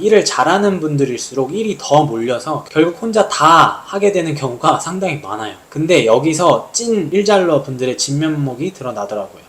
일을 잘하는 분들일수록 일이 더 몰려서 결국 혼자 다 하게 되는 경우가 상당히 많아요. 근데 여기서 찐 일잘러 분들의 진면목이 드러나더라고요.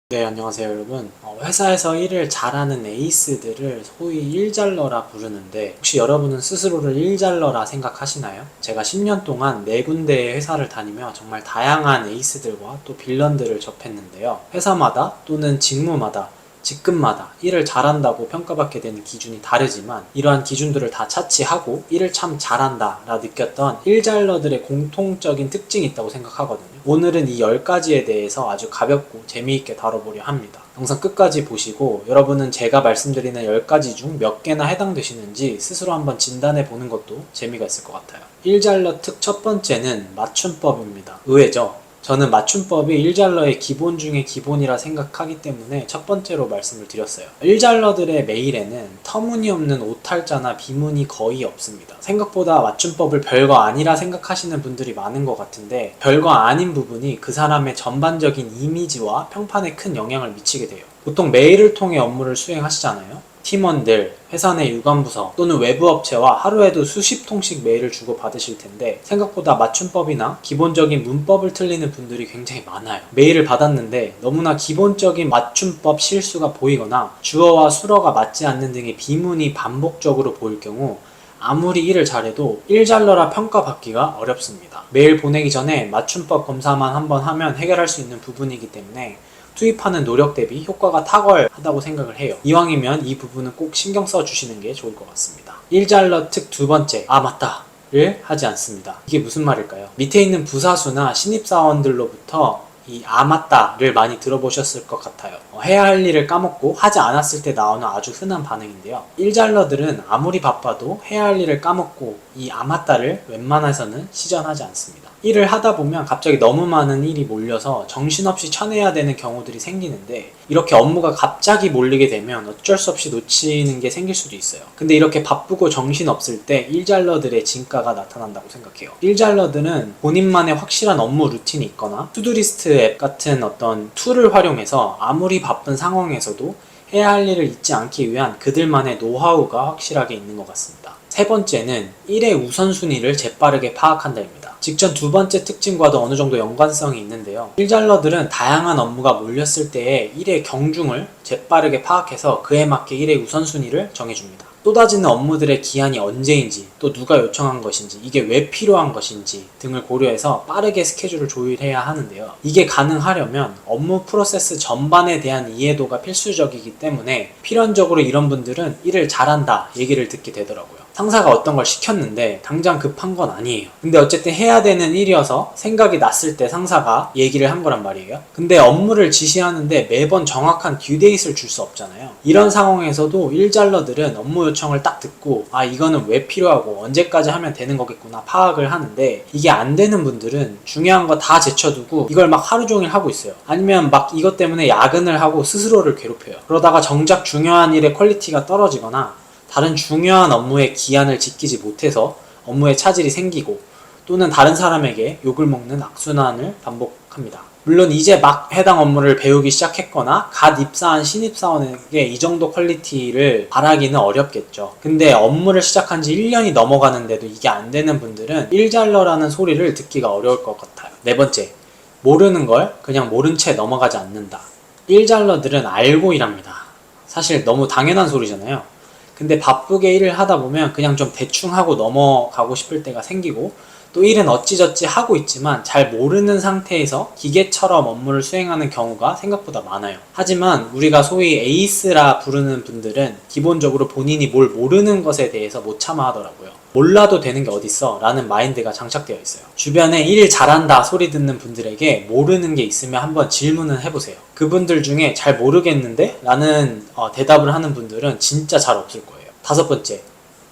네, 안녕하세요 여러분. 회사에서 일을 잘하는 에이스들을 소위 일잘러라 부르는데, 혹시 여러분은 스스로를 일잘러라 생각하시나요? 제가 10년 동안 4군데의 회사를 다니며 정말 다양한 에이스들과 또 빌런들을 접했는데요. 회사마다 또는 직무마다, 직급마다 일을 잘한다고 평가받게 되는 기준이 다르지만, 이러한 기준들을 다 차치하고 일을 참 잘한다 라 느꼈던 일잘러들의 공통적인 특징이 있다고 생각하거든요. 오늘은 이 10가지에 대해서 아주 가볍고 재미있게 다뤄보려 합니다. 영상 끝까지 보시고 여러분은 제가 말씀드리는 10가지 중 몇 개나 해당되시는지 스스로 한번 진단해 보는 것도 재미가 있을 것 같아요. 일잘러 특 첫 번째는 맞춤법입니다. 의외죠? 저는 맞춤법이 일잘러의 기본 중에 기본이라 생각하기 때문에 첫 번째로 말씀을 드렸어요. 일잘러들의 메일에는 터무니없는 오탈자나 비문이 거의 없습니다. 생각보다 맞춤법을 별거 아니라 생각하시는 분들이 많은 것 같은데, 별거 아닌 부분이 그 사람의 전반적인 이미지와 평판에 큰 영향을 미치게 돼요. 보통 메일을 통해 업무를 수행하시잖아요. 팀원들, 회사 내 유관부서 또는 외부 업체와 하루에도 수십 통씩 메일을 주고 받으실 텐데, 생각보다 맞춤법이나 기본적인 문법을 틀리는 분들이 굉장히 많아요. 메일을 받았는데 너무나 기본적인 맞춤법 실수가 보이거나 주어와 수어가 맞지 않는 등의 비문이 반복적으로 보일 경우 아무리 일을 잘해도 일잘러라 평가받기가 어렵습니다. 메일 보내기 전에 맞춤법 검사만 한번 하면 해결할 수 있는 부분이기 때문에 투입하는 노력 대비 효과가 탁월하다고 생각을 해요. 이왕이면 이 부분은 꼭 신경 써 주시는 게 좋을 것 같습니다. 일잘러 특 두 번째, 맞다 를 하지 않습니다. 이게 무슨 말일까요? 밑에 있는 부사수나 신입사원들로부터 이 맞다를 많이 들어보셨을 것 같아요. 해야 할 일을 까먹고 하지 않았을 때 나오는 아주 흔한 반응인데요. 일잘러들은 아무리 바빠도 해야 할 일을 까먹고 이 맞다를 웬만해서는 시전하지 않습니다. 일을 하다 보면 갑자기 너무 많은 일이 몰려서 정신없이 쳐내야 되는 경우들이 생기는데, 이렇게 업무가 갑자기 몰리게 되면 어쩔 수 없이 놓치는 게 생길 수도 있어요. 근데 이렇게 바쁘고 정신없을 때 일잘러들의 진가가 나타난다고 생각해요. 일잘러들은 본인만의 확실한 업무 루틴이 있거나 투두리스트 앱 같은 어떤 툴을 활용해서 아무리 바쁜 상황에서도 해야 할 일을 잊지 않기 위한 그들만의 노하우가 확실하게 있는 것 같습니다. 세 번째는 일의 우선순위를 재빠르게 파악한다입니다. 직전 두 번째 특징과도 어느 정도 연관성이 있는데요. 일잘러들은 다양한 업무가 몰렸을 때의 일의 경중을 재빠르게 파악해서 그에 맞게 일의 우선순위를 정해줍니다. 쏟아지는 업무들의 기한이 언제인지, 또 누가 요청한 것인지, 이게 왜 필요한 것인지 등을 고려해서 빠르게 스케줄을 조율해야 하는데요. 이게 가능하려면 업무 프로세스 전반에 대한 이해도가 필수적이기 때문에 필연적으로 이런 분들은 일을 잘한다 얘기를 듣게 되더라고요. 상사가 어떤 걸 시켰는데 당장 급한 건 아니에요. 근데 어쨌든 해야 되는 일이어서 생각이 났을 때 상사가 얘기를 한 거란 말이에요. 근데 업무를 지시하는데 매번 정확한 듀데이트를 줄 수 없잖아요. 이런 상황에서도 일잘러들은 업무 요청을 딱 듣고 이거는 왜 필요하고 언제까지 하면 되는 거겠구나 파악을 하는데, 이게 안 되는 분들은 중요한 거 다 제쳐두고 이걸 막 하루 종일 하고 있어요. 아니면 막 이것 때문에 야근을 하고 스스로를 괴롭혀요. 그러다가 정작 중요한 일의 퀄리티가 떨어지거나 다른 중요한 업무의 기한을 지키지 못해서 업무에 차질이 생기고, 또는 다른 사람에게 욕을 먹는 악순환을 반복합니다. 물론 이제 막 해당 업무를 배우기 시작했거나 갓 입사한 신입사원에게 이 정도 퀄리티를 바라기는 어렵겠죠. 근데 업무를 시작한 지 1년이 넘어가는데도 이게 안 되는 분들은 일잘러라는 소리를 듣기가 어려울 것 같아요. 네 번째, 모르는 걸 그냥 모른 채 넘어가지 않는다. 일잘러들은 알고 일합니다. 사실 너무 당연한 소리잖아요. 근데 바쁘게 일을 하다 보면 그냥 좀 대충 하고 넘어가고 싶을 때가 생기고, 또 일은 어찌저찌 하고 있지만 잘 모르는 상태에서 기계처럼 업무를 수행하는 경우가 생각보다 많아요. 하지만 우리가 소위 에이스라 부르는 분들은 기본적으로 본인이 뭘 모르는 것에 대해서 못 참아 하더라고요. 몰라도 되는 게 어딨어 라는 마인드가 장착되어 있어요. 주변에 일 잘한다 소리 듣는 분들에게 모르는 게 있으면 한번 질문을 해보세요. 그분들 중에 잘 모르겠는데? 라는 대답을 하는 분들은 진짜 잘 없을 거예요. 다섯 번째,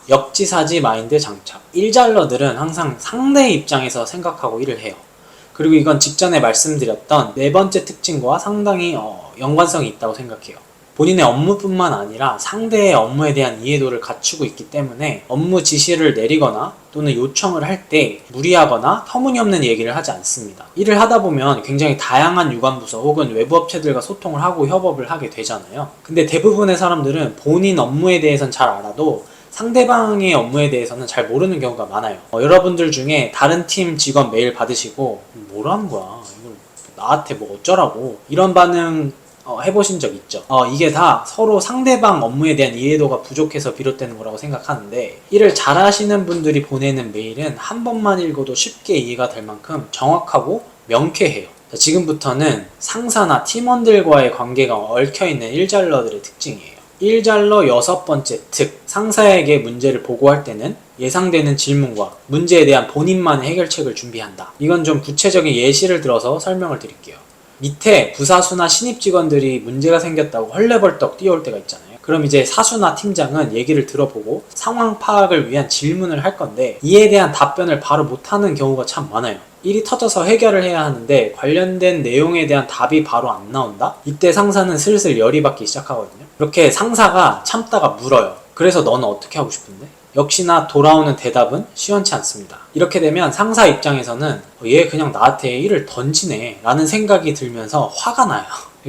역지사지 마인드 장착. 일잘러들은 항상 상대의 입장에서 생각하고 일을 해요. 그리고 이건 직전에 말씀드렸던 네 번째 특징과 상당히 연관성이 있다고 생각해요. 본인의 업무뿐만 아니라 상대의 업무에 대한 이해도를 갖추고 있기 때문에 업무 지시를 내리거나 또는 요청을 할 때 무리하거나 터무니없는 얘기를 하지 않습니다. 일을 하다 보면 굉장히 다양한 유관부서 혹은 외부 업체들과 소통을 하고 협업을 하게 되잖아요. 근데 대부분의 사람들은 본인 업무에 대해서는 잘 알아도 상대방의 업무에 대해서는 잘 모르는 경우가 많아요. 여러분들 중에 다른 팀 직원 메일 받으시고 뭐라는 거야? 이걸 나한테 뭐 어쩌라고? 이런 반응 해보신 적 있죠? 이게 다 서로 상대방 업무에 대한 이해도가 부족해서 비롯되는 거라고 생각하는데, 일을 잘하시는 분들이 보내는 메일은 한 번만 읽어도 쉽게 이해가 될 만큼 정확하고 명쾌해요. 지금부터는 상사나 팀원들과의 관계가 얽혀있는 일잘러들의 특징이에요. 일잘러 6번째 특, 상사에게 문제를 보고할 때는 예상되는 질문과 문제에 대한 본인만의 해결책을 준비한다. 이건 좀 구체적인 예시를 들어서 설명을 드릴게요. 밑에 부사수나 신입 직원들이 문제가 생겼다고 헐레벌떡 뛰어올 때가 있잖아요. 그럼 이제 사수나 팀장은 얘기를 들어보고 상황 파악을 위한 질문을 할 건데, 이에 대한 답변을 바로 못하는 경우가 참 많아요. 일이 터져서 해결을 해야 하는데 관련된 내용에 대한 답이 바로 안 나온다? 이때 상사는 슬슬 열이 받기 시작하거든요. 이렇게 상사가 참다가 물어요. 그래서 너는 어떻게 하고 싶은데? 역시나 돌아오는 대답은 시원치 않습니다. 이렇게 되면 상사 입장에서는 얘 그냥 나한테 일을 던지네 라는 생각이 들면서 화가 나요.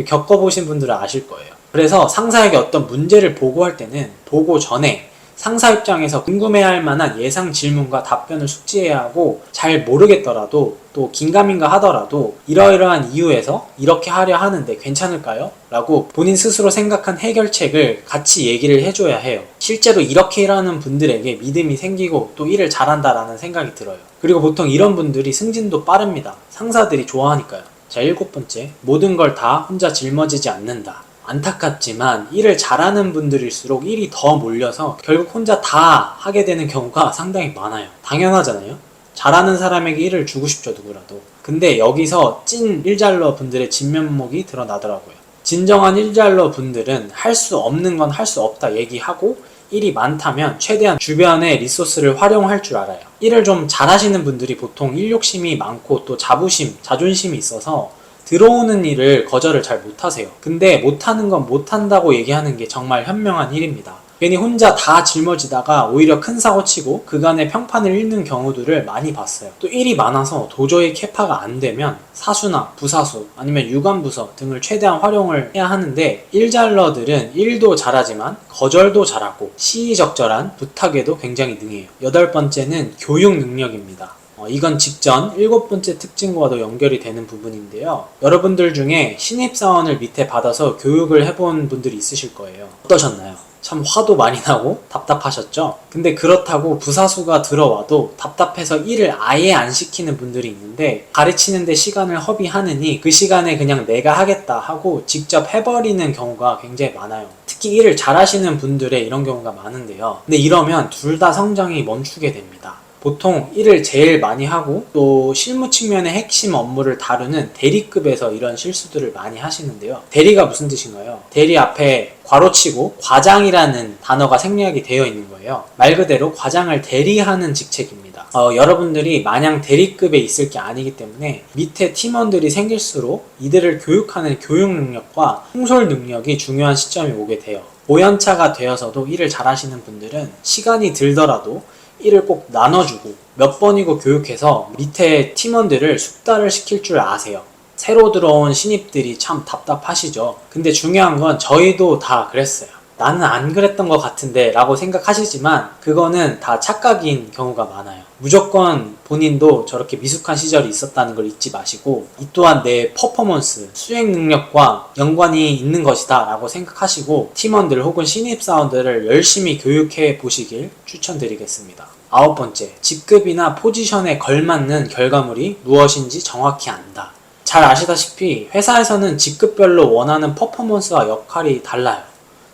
겪어보신 분들은 아실 거예요. 그래서 상사에게 어떤 문제를 보고할 때는 보고 전에 상사 입장에서 궁금해할 만한 예상 질문과 답변을 숙지해야 하고, 잘 모르겠더라도 또 긴가민가 하더라도 이러이러한 이유에서 이렇게 하려 하는데 괜찮을까요? 라고 본인 스스로 생각한 해결책을 같이 얘기를 해줘야 해요. 실제로 이렇게 일하는 분들에게 믿음이 생기고 또 일을 잘한다라는 생각이 들어요. 그리고 보통 이런 분들이 승진도 빠릅니다. 상사들이 좋아하니까요. 자, 7번째, 모든 걸 다 혼자 짊어지지 않는다. 안타깝지만 일을 잘하는 분들일수록 일이 더 몰려서 결국 혼자 다 하게 되는 경우가 상당히 많아요. 당연하잖아요. 잘하는 사람에게 일을 주고 싶죠, 누구라도. 근데 여기서 찐 일잘러 분들의 진면목이 드러나더라고요. 진정한 일잘러 분들은 할 수 없는 건 할 수 없다 얘기하고, 일이 많다면 최대한 주변의 리소스를 활용할 줄 알아요. 일을 좀 잘하시는 분들이 보통 일 욕심이 많고 또 자부심, 자존심이 있어서 들어오는 일을 거절을 잘 못하세요. 근데 못하는 건 못한다고 얘기하는 게 정말 현명한 일입니다. 괜히 혼자 다 짊어지다가 오히려 큰 사고 치고 그간의 평판을 잃는 경우들을 많이 봤어요. 또 일이 많아서 도저히 캐파가 안 되면 사수나 부사수 아니면 유관부서 등을 최대한 활용을 해야 하는데, 일잘러들은 일도 잘하지만 거절도 잘하고 시의적절한 부탁에도 굉장히 능해요. 8번째는 교육 능력입니다. 이건 직전 7번째 특징과도 연결이 되는 부분인데요. 여러분들 중에 신입사원을 밑에 받아서 교육을 해본 분들이 있으실 거예요. 어떠셨나요? 참 화도 많이 나고 답답하셨죠? 근데 그렇다고 부사수가 들어와도 답답해서 일을 아예 안 시키는 분들이 있는데, 가르치는데 시간을 허비하느니 그 시간에 그냥 내가 하겠다 하고 직접 해버리는 경우가 굉장히 많아요. 특히 일을 잘하시는 분들의 이런 경우가 많은데요. 근데 이러면 둘 다 성장이 멈추게 됩니다. 보통 일을 제일 많이 하고 또 실무 측면의 핵심 업무를 다루는 대리급에서 이런 실수들을 많이 하시는데요. 대리가 무슨 뜻인가요? 대리 앞에 괄호치고 과장이라는 단어가 생략이 되어 있는 거예요. 말 그대로 과장을 대리하는 직책입니다. 여러분들이 마냥 대리급에 있을 게 아니기 때문에 밑에 팀원들이 생길수록 이들을 교육하는 교육 능력과 통솔 능력이 중요한 시점이 오게 돼요. 5년차가 되어서도 일을 잘하시는 분들은 시간이 들더라도 일을 꼭 나눠주고 몇 번이고 교육해서 밑에 팀원들을 숙달을 시킬 줄 아세요. 새로 들어온 신입들이 참 답답하시죠. 근데 중요한 건 저희도 다 그랬어요. 나는 안 그랬던 것 같은데 라고 생각하시지만 그거는 다 착각인 경우가 많아요. 무조건 본인도 저렇게 미숙한 시절이 있었다는 걸 잊지 마시고, 이 또한 내 퍼포먼스, 수행 능력과 연관이 있는 것이다 라고 생각하시고 팀원들 혹은 신입사원들을 열심히 교육해 보시길 추천드리겠습니다. 9번째, 직급이나 포지션에 걸맞는 결과물이 무엇인지 정확히 안다. 잘 아시다시피 회사에서는 직급별로 원하는 퍼포먼스와 역할이 달라요.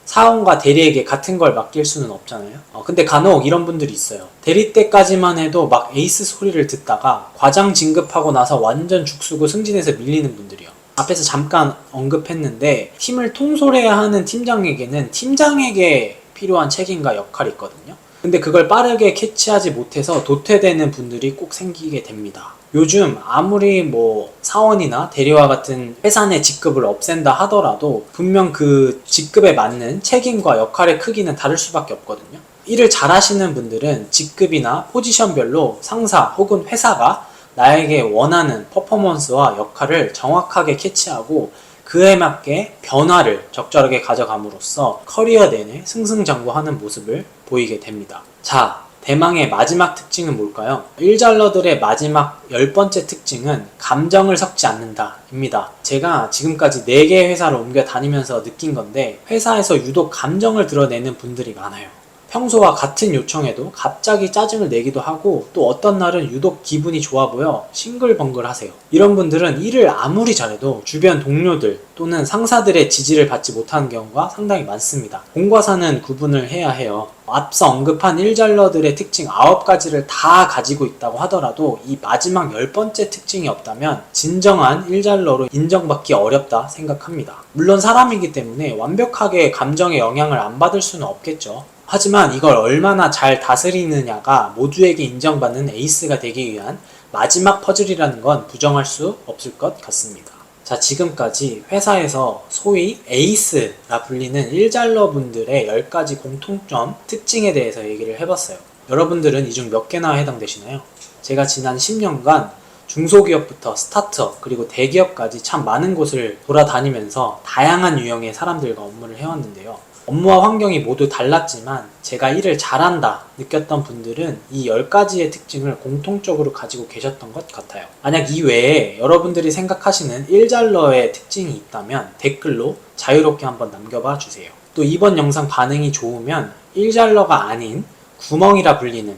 사원과 대리에게 같은 걸 맡길 수는 없잖아요. 근데 간혹 이런 분들이 있어요. 대리 때까지만 해도 막 에이스 소리를 듣다가 과장 진급하고 나서 완전 죽쓰고 승진해서 밀리는 분들이요. 앞에서 잠깐 언급했는데 팀을 통솔해야 하는 팀장에게는 팀장에게 필요한 책임과 역할이 있거든요. 근데 그걸 빠르게 캐치하지 못해서 도태되는 분들이 꼭 생기게 됩니다. 요즘 아무리 뭐 사원이나 대리와 같은 회사 내 직급을 없앤다 하더라도 분명 그 직급에 맞는 책임과 역할의 크기는 다를 수밖에 없거든요. 일을 잘하시는 분들은 직급이나 포지션별로 상사 혹은 회사가 나에게 원하는 퍼포먼스와 역할을 정확하게 캐치하고 그에 맞게 변화를 적절하게 가져감으로써 커리어 내내 승승장구하는 모습을 보이게 됩니다. 자, 대망의 마지막 특징은 뭘까요? 일잘러들의 마지막 10번째 특징은 감정을 섞지 않는다 입니다. 제가 지금까지 4개의 회사를 옮겨 다니면서 느낀 건데 회사에서 유독 감정을 드러내는 분들이 많아요. 평소와 같은 요청에도 갑자기 짜증을 내기도 하고 또 어떤 날은 유독 기분이 좋아 보여 싱글벙글 하세요. 이런 분들은 일을 아무리 잘해도 주변 동료들 또는 상사들의 지지를 받지 못하는 경우가 상당히 많습니다. 공과 사는 구분을 해야 해요. 앞서 언급한 일잘러들의 특징 9가지를 다 가지고 있다고 하더라도 이 마지막 10번째 특징이 없다면 진정한 일잘러로 인정받기 어렵다 생각합니다. 물론 사람이기 때문에 완벽하게 감정의 영향을 안 받을 수는 없겠죠. 하지만 이걸 얼마나 잘 다스리느냐가 모두에게 인정받는 에이스가 되기 위한 마지막 퍼즐이라는 건 부정할 수 없을 것 같습니다. 자, 지금까지 회사에서 소위 에이스라 불리는 일잘러 분들의 10가지 공통점, 특징에 대해서 얘기를 해봤어요. 여러분들은 이 중 몇 개나 해당되시나요? 제가 지난 10년간 중소기업부터 스타트업 그리고 대기업까지 참 많은 곳을 돌아다니면서 다양한 유형의 사람들과 업무를 해왔는데요. 업무와 환경이 모두 달랐지만 제가 일을 잘한다 느꼈던 분들은 이 10가지의 특징을 공통적으로 가지고 계셨던 것 같아요. 만약 이 외에 여러분들이 생각하시는 일잘러의 특징이 있다면 댓글로 자유롭게 한번 남겨봐 주세요. 또 이번 영상 반응이 좋으면 일잘러가 아닌 구멍이라 불리는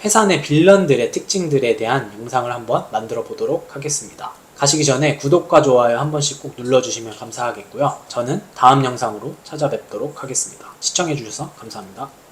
회사 내 빌런들의 특징들에 대한 영상을 한번 만들어 보도록 하겠습니다. 가시기 전에 구독과 좋아요 한 번씩 꼭 눌러주시면 감사하겠고요. 저는 다음 영상으로 찾아뵙도록 하겠습니다. 시청해주셔서 감사합니다.